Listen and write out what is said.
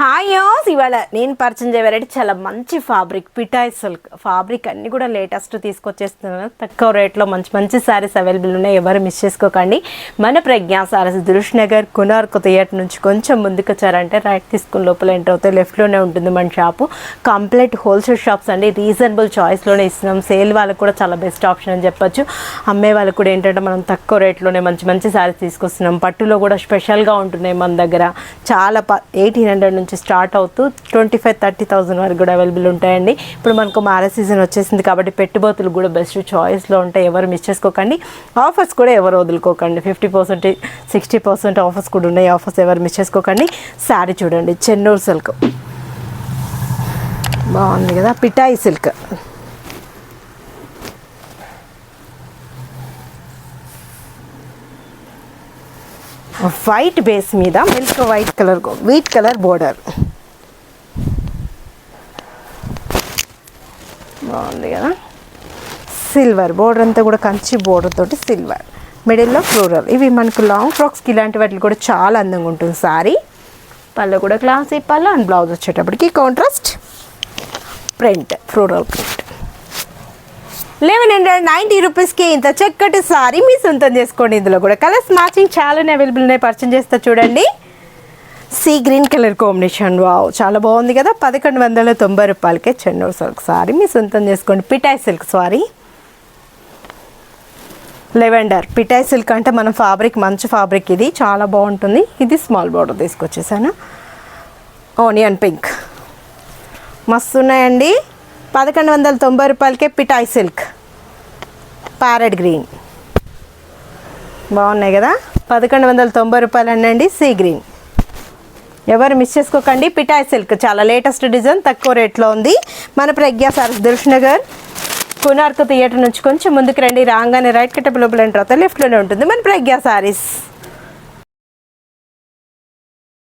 Hi యోస్, ఇవాళ నేను పరిచయం చేయబట్టి చాలా మంచి ఫ్యాబ్రిక్ పిటాయ్ సిల్క్ ఫ్యాబ్రిక్ అన్నీ కూడా లేటెస్ట్ తీసుకొచ్చేస్తున్నాను. తక్కువ రేట్లో మంచి మంచి శారీస్ అవైలబుల్ ఉన్నాయి. ఎవరు మిస్ చేసుకోకండి. మన ప్రజ్ఞా సారీస్ దిల్షుఖ్నగర్ కునార్క్ థియేటర్ నుంచి కొంచెం ముందుకు వచ్చారంటే రైట్ తీసుకుని లోపల ఎంటర్ అవుతాయి. లెఫ్ట్లోనే ఉంటుంది మన షాపు. కంప్లీట్ హోల్సేల్ షాప్స్ అండి. రీజనబుల్ చాయిస్లోనే ఇస్తున్నాం. సేల్ వాళ్ళకి కూడా చాలా బెస్ట్ ఆప్షన్ అని చెప్పొచ్చు. అమ్మే వాళ్ళకి కూడా ఏంటంటే మనం తక్కువ రేట్లోనే మంచి మంచి శారీస్ తీసుకొస్తున్నాం. పట్టులో కూడా స్పెషల్గా ఉంటున్నాయి మన దగ్గర. చాలా 1800 నుంచి స్టార్ట్ అవుతూ 25,000-30,000 వరకు కూడా అవైలబుల్ ఉంటాయండి. ఇప్పుడు మనకు మ్యారేజ్ సీజన్ వచ్చేసింది కాబట్టి పెట్టుబోతులు కూడా బెస్ట్ చాయిస్లో ఉంటాయి. ఎవరు మిస్ చేసుకోకండి. ఆఫర్స్ కూడా ఎవరు వదులుకోకండి. 50%, 60% ఆఫర్స్ కూడా ఉన్నాయి. ఆఫర్స్ ఎవరు మిస్ చేసుకోకండి. శారీ చూడండి, చెన్నూరు సిల్క్ బాగుంది కదా, పిటాయి సిల్క్. వైట్ బేస్ మీద milk white colour wheat colour border బాగుంది కదా. సిల్వర్ బోర్డర్ అంతా కూడా కంచి బోర్డర్ తోటి సిల్వర్, మిడిల్లో ఫ్లోరల్. ఇవి మనకు లాంగ్ ఫ్రాక్స్కి ఇలాంటి వాటికి కూడా చాలా అందంగా ఉంటుంది సారీ. పళ్ళు కూడా క్లాసీ పళ్ళు అండ్ బ్లౌజ్ వచ్చేటప్పటికి కాంట్రాస్ట్ ప్రింట్, ఫ్లోరల్ ప్రింట్. 1190 రూపీస్కి ఇంత చక్కటి సారీ మీ సొంతం చేసుకోండి. ఇందులో కూడా కలర్స్ మ్యాచింగ్ చాలానే అవైలబుల్ ఉన్నాయి. పర్చేజ్ చేస్తా చూడండి. Sea green colour combination, wow చాలా బాగుంది కదా. 1190 రూపాయలకే చెన్నూరు సిల్క్ సారీ మీ సొంతం చేసుకోండి. పిటాయ్ సిల్క్ సారీ, లెవెండర్. పిటాయ్ సిల్క్ అంటే మన ఫ్యాబ్రిక్ మంచి ఫ్యాబ్రిక్, ఇది చాలా బాగుంటుంది. ఇది స్మాల్ బార్డర్ తీసుకొచ్చేసాను. ఆనియన్ పింక్ మస్తు ఉన్నాయండి. 1190 రూపాయలకే పిటాయ్ సిల్క్. ప్యారెట్ గ్రీన్ బాగున్నాయి కదా. 1190 రూపాయలు అనండి. Sea green. ఎవరు మిస్ చేసుకోకండి. పిటాయ్ సిల్క్ చాలా లేటెస్ట్ డిజైన్, తక్కువ రేట్లో ఉంది. మన ప్రజ్ఞా సారీస్ దిల్షుఖ్నగర్ కునార్క్ థియేటర్ నుంచి కొంచెం ముందుకు రండి. రాగానే రైట్ కట్టపు లోపల ఎంటర్ అవుతాయి. లెఫ్ట్లోనే ఉంటుంది మన ప్రజ్ఞా సారీస్.